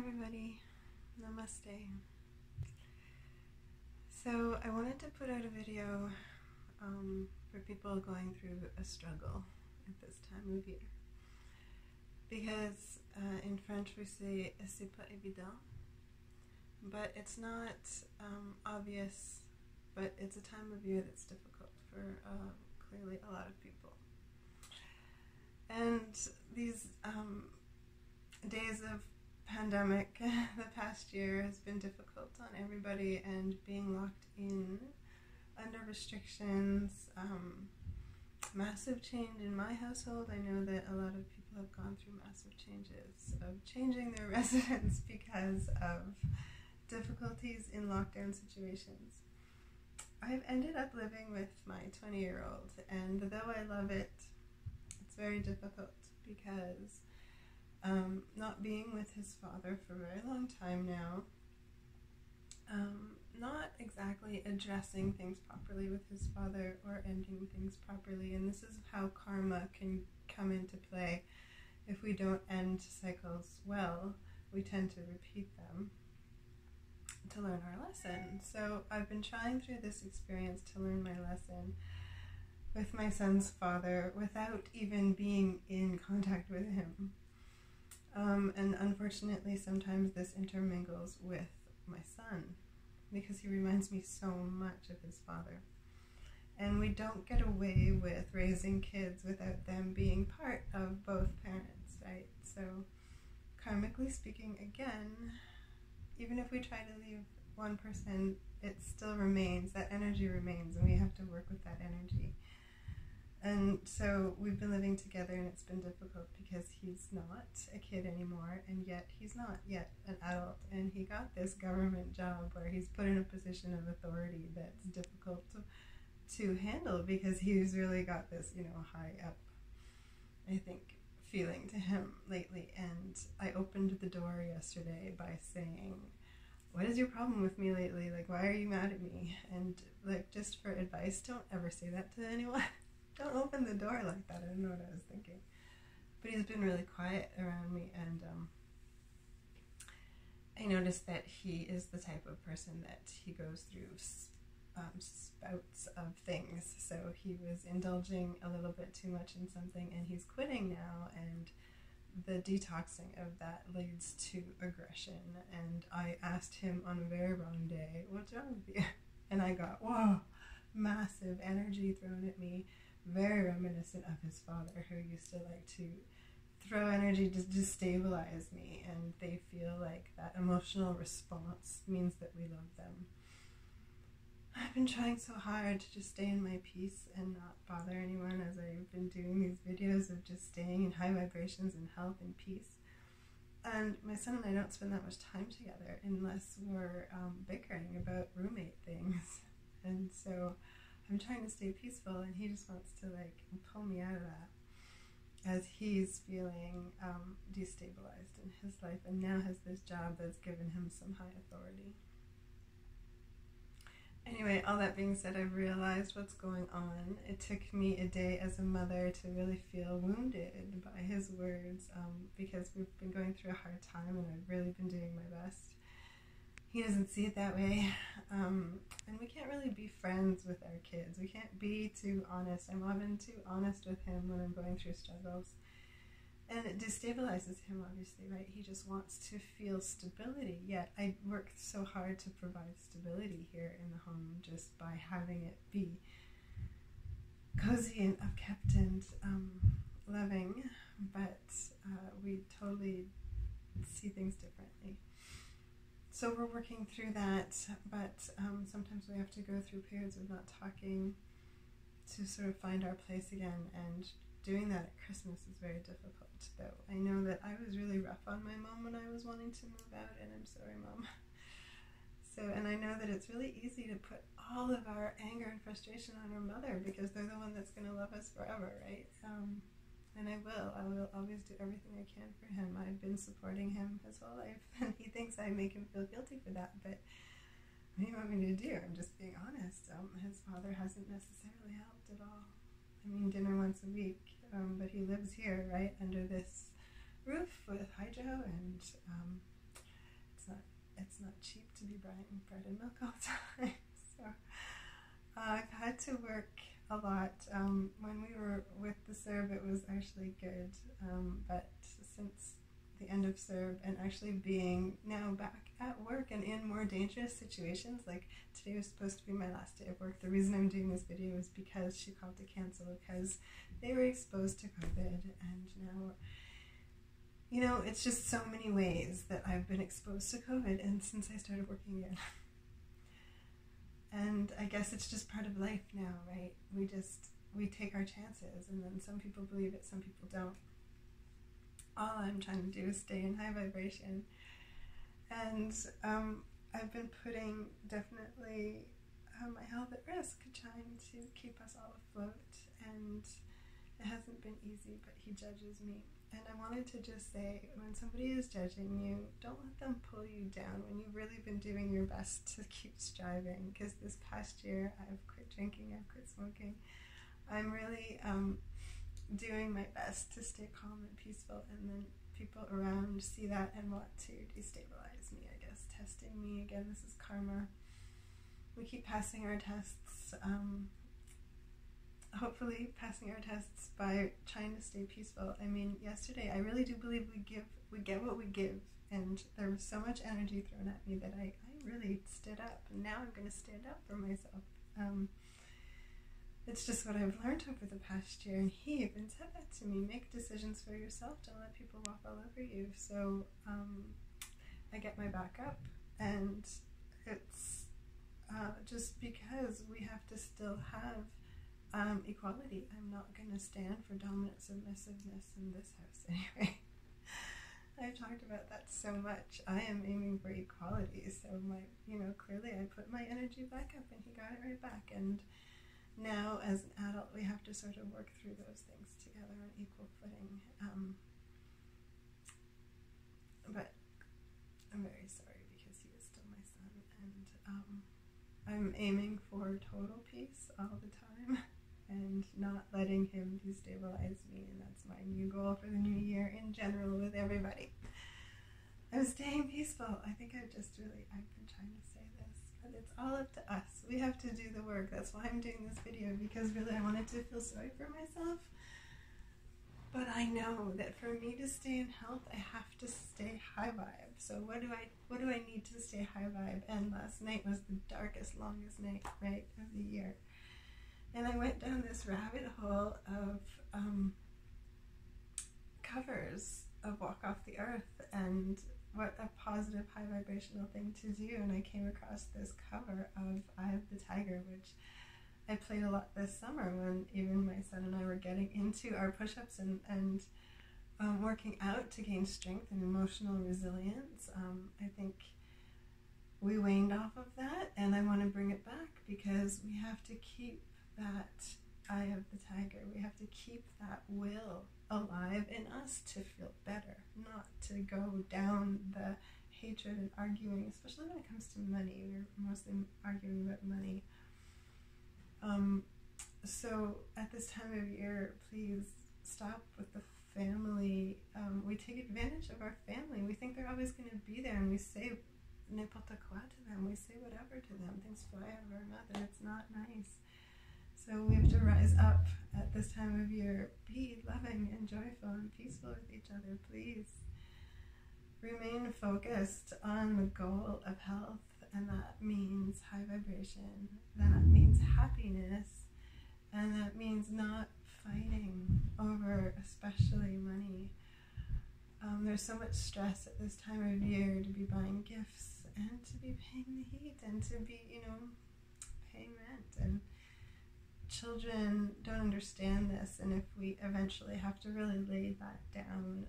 everybody, namaste. So I wanted to put out a video for people going through a struggle at this time of year, because in French we say c'est pas évident, but it's not obvious, but it's a time of year that's difficult for clearly a lot of people. And these days of pandemic, the past year has been difficult on everybody, and being locked in under restrictions, massive change in my household. I know that a lot of people have gone through massive changes of changing their residence because of difficulties in lockdown situations. I've ended up living with my 20-year-old, and though I love it, it's very difficult because not being with his father for a very long time now, not exactly addressing things properly with his father or ending things properly, and this is how karma can come into play. If we don't end cycles well, we tend to repeat them to learn our lesson. So I've been trying through this experience to learn my lesson with my son's father without even being in contact with him. And unfortunately, sometimes this intermingles with my son because he reminds me so much of his father. And we don't get away with raising kids without them being part of both parents, right? So karmically speaking, again, even if we try to leave one person, it still remains, that energy remains, and we have to work with that energy. And so we've been living together, and it's been difficult because he's not a kid anymore, and yet he's not yet an adult, and he got this government job where he's put in a position of authority that's difficult to handle because he's really got this, high up, I think, feeling to him lately. And I opened the door yesterday by saying, what is your problem with me lately? Like, why are you mad at me? And just for advice, don't ever say that to anyone. Don't open the door like that. I don't know what I was thinking. But he's been really quiet around me, and I noticed that he is the type of person that he goes through spouts of things. So he was indulging a little bit too much in something, and he's quitting now, and the detoxing of that leads to aggression. And I asked him on a very wrong day, what's wrong with you? And I got, whoa, massive energy thrown at me, very reminiscent of his father, who used to like to throw energy to destabilize me, and they feel like that emotional response means that we love them. I've been trying so hard to just stay in my peace and not bother anyone, as I've been doing these videos of just staying in high vibrations and health and peace. And my son and I don't spend that much time together unless we're bickering about roommate things. And so I'm trying to stay peaceful, and he just wants to pull me out of that, as he's feeling destabilized in his life, and now has this job that's given him some high authority. Anyway, all that being said, I've realized what's going on. It took me a day as a mother to really feel wounded by his words, because we've been going through a hard time, and I've really been doing my best. He doesn't see it that way, and we can't really be friends with our kids. We can't be too honest. I'm often too honest with him when I'm going through struggles, and it destabilizes him, obviously, right? He just wants to feel stability, yet I worked so hard to provide stability here in the home just by having it be cozy and upkept and loving, but we totally see things differently. So we're working through that, but sometimes we have to go through periods of not talking to sort of find our place again, and doing that at Christmas is very difficult, though. I know that I was really rough on my mom when I was wanting to move out, and I'm sorry, Mom. And I know that it's really easy to put all of our anger and frustration on our mother because they're the one that's going to love us forever, right? And I will always do everything I can for him. I've been supporting him his whole life, and he thinks I make him feel guilty for that, but what do you want me to do? I'm just being honest. His father hasn't necessarily helped at all. I mean, dinner once a week, but he lives here, right, under this roof with hydro, and it's not cheap to be buying bread and milk all the time. So I've had to work a lot. When we were with the CERB, it was actually good, but since the end of CERB and actually being now back at work and in more dangerous situations, like today was supposed to be my last day of work. The reason I'm doing this video is because she called to cancel because they were exposed to COVID, and now, you know, it's just so many ways that I've been exposed to COVID and since I started working again. And I guess it's just part of life now, right? We take our chances, and then some people believe it, some people don't. All I'm trying to do is stay in high vibration. And I've been putting definitely my health at risk, trying to keep us all afloat, and it hasn't been easy, but he judges me. And I wanted to just say, when somebody is judging you, don't let them pull you down when you've really been doing your best to keep striving. Because this past year, I've quit drinking, I've quit smoking. I'm really doing my best to stay calm and peaceful, and then people around see that and want to destabilize me, I guess, testing me. Again, this is karma. We keep passing our tests, hopefully passing our tests by trying to stay peaceful. I mean, yesterday, I really do believe we get what we give, and there was so much energy thrown at me that I really stood up, and now I'm going to stand up for myself. It's just what I've learned over the past year, and he even said that to me: make decisions for yourself, don't let people walk all over you. So I get my back up, and it's just because we have to still have equality. I'm not going to stand for dominant submissiveness in this house anyway. I've talked about that so much. I am aiming for equality, so clearly I put my energy back up and he got it right back, and now as an adult we have to sort of work through those things together on equal footing. But I'm very sorry because he is still my son, and I'm aiming for total peace all the time and not letting him destabilize me, and that's my new goal for the new year in general with everybody. I'm staying peaceful. I think I've been trying to say this, but it's all up to us. We have to do the work. That's why I'm doing this video, because really I wanted to feel sorry for myself. But I know that for me to stay in health, I have to stay high vibe. So what do I need to stay high vibe? And last night was the darkest, longest night, right, of the year. And I went down this rabbit hole of covers of Walk Off the Earth and what a positive, high vibrational thing to do. And I came across this cover of Eye of the Tiger, which I played a lot this summer when even my son and I were getting into our push-ups and working out to gain strength and emotional resilience. I think we waned off of that, and I want to bring it back because we have to keep that eye of the tiger. We have to keep that will alive in us to feel better, not to go down the hatred and arguing, especially when it comes to money. We're mostly arguing about money. So at this time of year, please stop with the family. We take advantage of our family. We think they're always going to be there, and we say n'importe quoi to them. We say whatever to them. Things fly out of our mouth, and it's not nice. So we have to rise up at this time of year. Be loving and joyful and peaceful with each other, please. Remain focused on the goal of health, and that means high vibration. That means happiness, and that means not fighting over especially money. There's so much stress at this time of year to be buying gifts and to be paying the heat and to be, paying rent, and children don't understand this, and if we eventually have to really lay that down,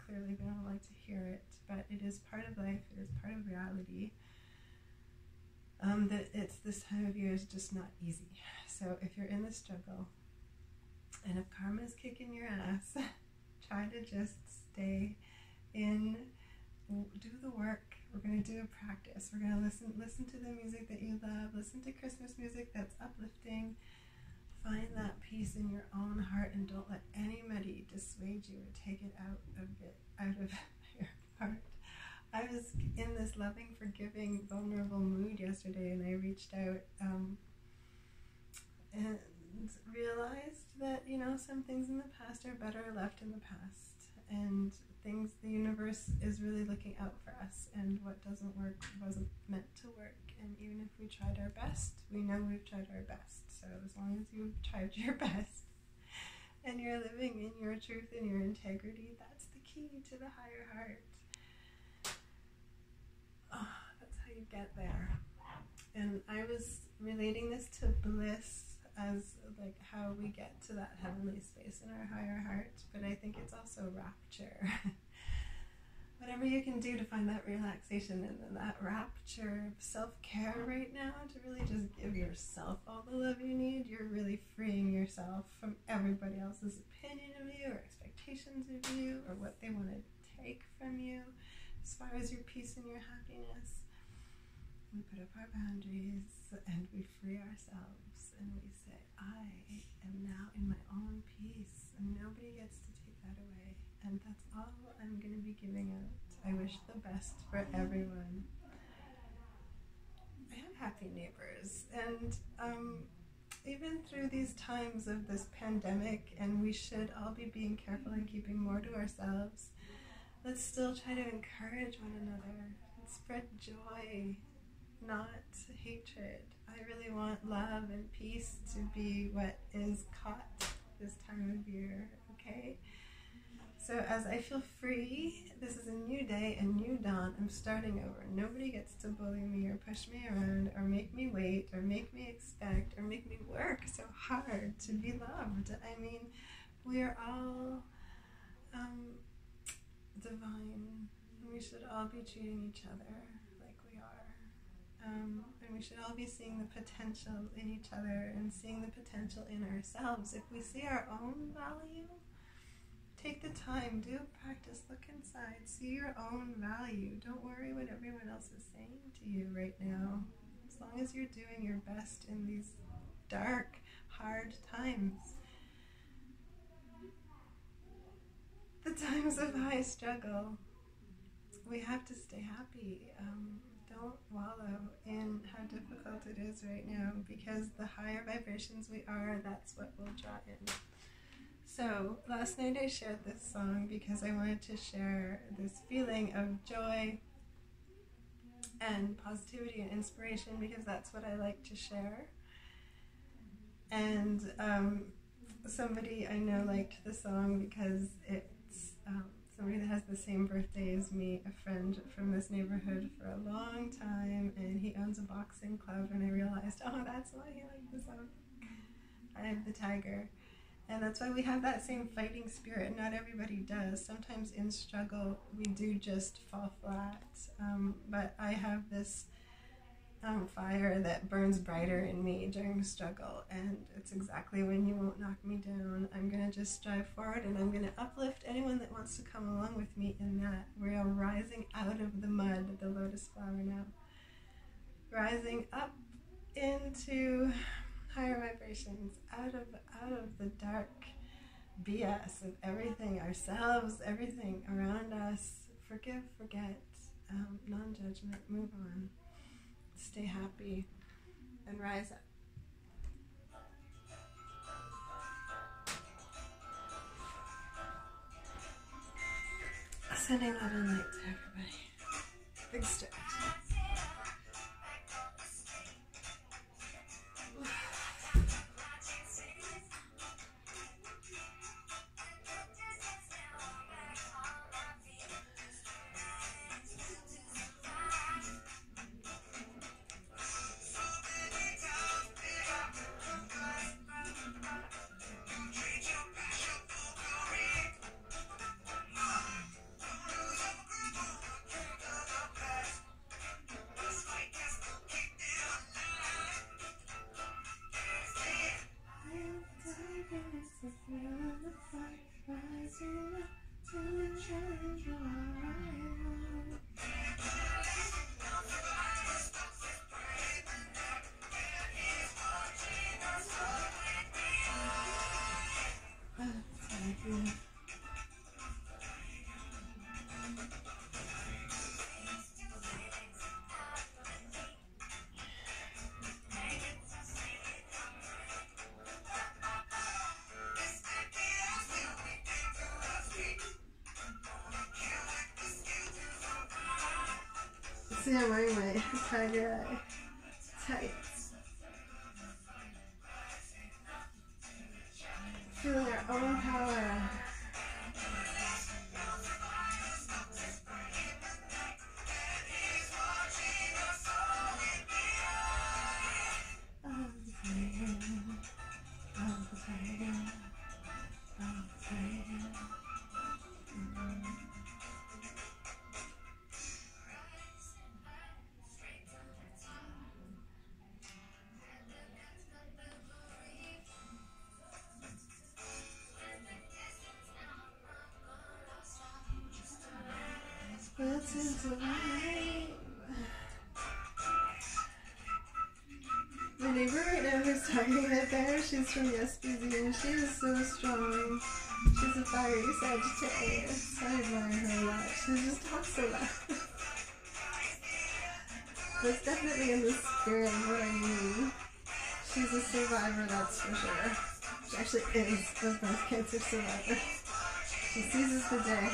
clearly they don't like to hear it, but it is part of life, it is part of reality. That it's this time of year is just not easy. So if you're in the struggle, and if karma is kicking your ass, try to just stay in, do the work. We're going to do a practice. We're going to listen to the music that you love, listen to Christmas music that's uplifting. Find that peace in your own heart, and don't let anybody dissuade you or take it out of your heart. I was in this loving, forgiving, vulnerable mood yesterday, and I reached out and realized that, you know, some things in the past are better left in the past, and things, the universe is really looking out for us, and what doesn't work wasn't meant to work, and even if we tried our best, we know we've tried our best. So as long as you've tried your best and you're living in your truth and your integrity, that's the key to the higher heart. Oh, that's how you get there. And I was relating this to bliss as like how we get to that heavenly space in our higher heart, but I think it's also rapture. Whatever you can do to find that relaxation and then that rapture of self-care right now, to really just give yourself all the love you need. You're really freeing yourself from everybody else's opinion of you or expectations of you or what they want to take from you as far as your peace and your happiness. We put up our boundaries and we free ourselves and we say, I am now in my own peace and nobody gets to take that away. And that's all I'm going to be giving out. I wish the best for everyone. I have happy neighbors, and even through these times of this pandemic, and we should all be being careful and keeping more to ourselves, let's still try to encourage one another and spread joy, not hatred. I really want love and peace to be what is caught this time of year, okay? So as I feel free, this is a new day, a new dawn, I'm starting over. Nobody gets to bully me or push me around or make me wait or make me expect or make me work so hard to be loved. I mean, we are all divine. We should all be treating each other like we are. And we should all be seeing the potential in each other and seeing the potential in ourselves. If we see our own value, take the time, do a practice, look inside, see your own value. Don't worry what everyone else is saying to you right now. As long as you're doing your best in these dark, hard times. The times of high struggle, we have to stay happy. Don't wallow in how difficult it is right now, because the higher vibrations we are, that's what will draw in. So last night I shared this song because I wanted to share this feeling of joy and positivity and inspiration, because that's what I like to share. And somebody I know liked the song because it's somebody that has the same birthday as me, a friend from this neighborhood for a long time, and he owns a boxing club, and I realized, oh, that's why he liked the song. I have the tiger. And that's why we have that same fighting spirit. Not everybody does. Sometimes in struggle, we do just fall flat. But I have this fire that burns brighter in me during struggle. And it's exactly when you won't knock me down. I'm going to just strive forward, and I'm going to uplift anyone that wants to come along with me in that. We are rising out of the mud, the lotus flower now. Rising up into higher vibrations, out of the dark BS of everything, ourselves, everything around us. Forgive, forget, non-judgment, move on, stay happy, and rise up. Sending love and light to everybody. Big stretch. See, I'm wearing my tiger eye tights. Feeling our own power. What's into life? My neighbor right now who's talking right there, she's from SBZ and she is so strong. She's a fiery Sagittarius. I admire her a lot. She just talks so loud. But it's definitely in the spirit of what I mean. She's a survivor, that's for sure. She actually is a breast cancer survivor. She seizes the day.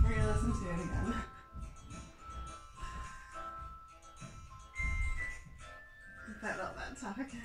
We're gonna listen to it again. Without all that talking.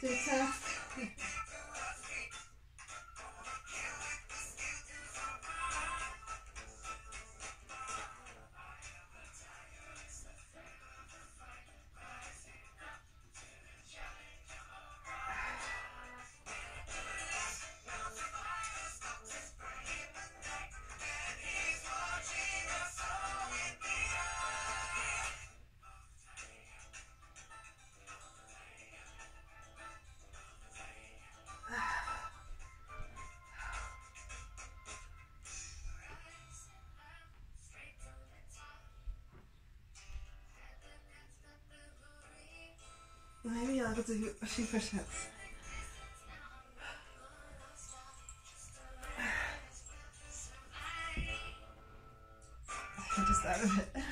Stay tough. Maybe I'll do a few push-ups. I just thought of it.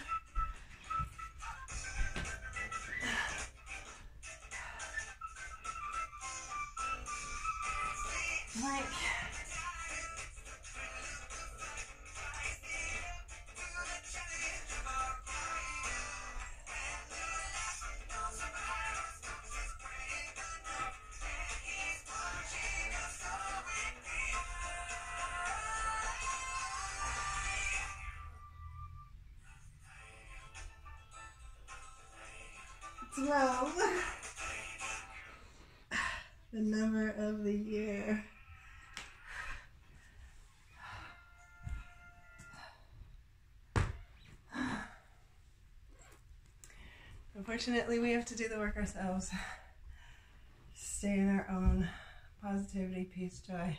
Well, the number of the year. Unfortunately, we have to do the work ourselves. Stay in our own positivity, peace, joy,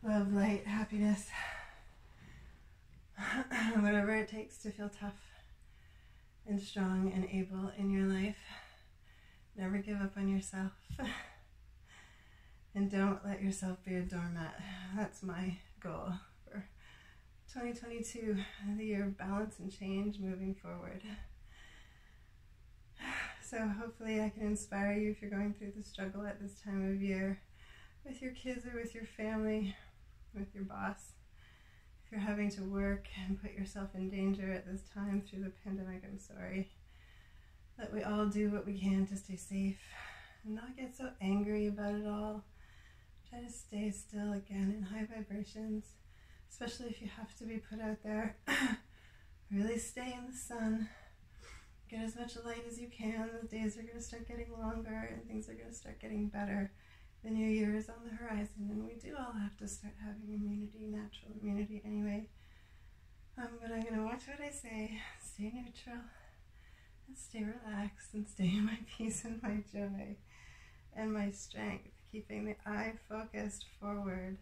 love, light, happiness. Whatever it takes to feel tough and strong and able in your life. Never give up on yourself. And don't let yourself be a doormat. That's my goal for 2022, the year of balance and change moving forward. So hopefully I can inspire you if you're going through the struggle at this time of year with your kids or with your family, with your boss. If you're having to work and put yourself in danger at this time through the pandemic, I'm sorry. That we all do what we can to stay safe and not get so angry about it all. Try to stay still again in high vibrations, especially if you have to be put out there. Really stay in the sun. Get as much light as you can. The days are going to start getting longer and things are going to start getting better. The new year is on the horizon, and we do all have to start having immunity, natural immunity anyway. But I'm going to watch what I say, stay neutral, and stay relaxed, and stay in my peace and my joy and my strength, keeping the eye focused forward.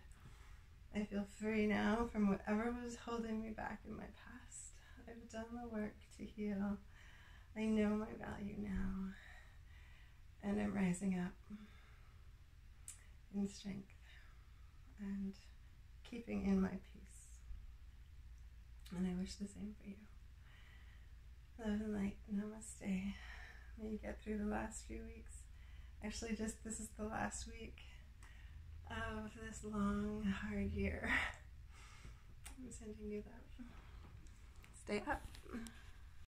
I feel free now from whatever was holding me back in my past. I've done the work to heal. I know my value now, and I'm rising up in strength and keeping in my peace. And I wish the same for you. Love and light. Namaste. May you get through the last few weeks. Actually, this is the last week of this long, hard year. I'm sending you love. Stay up.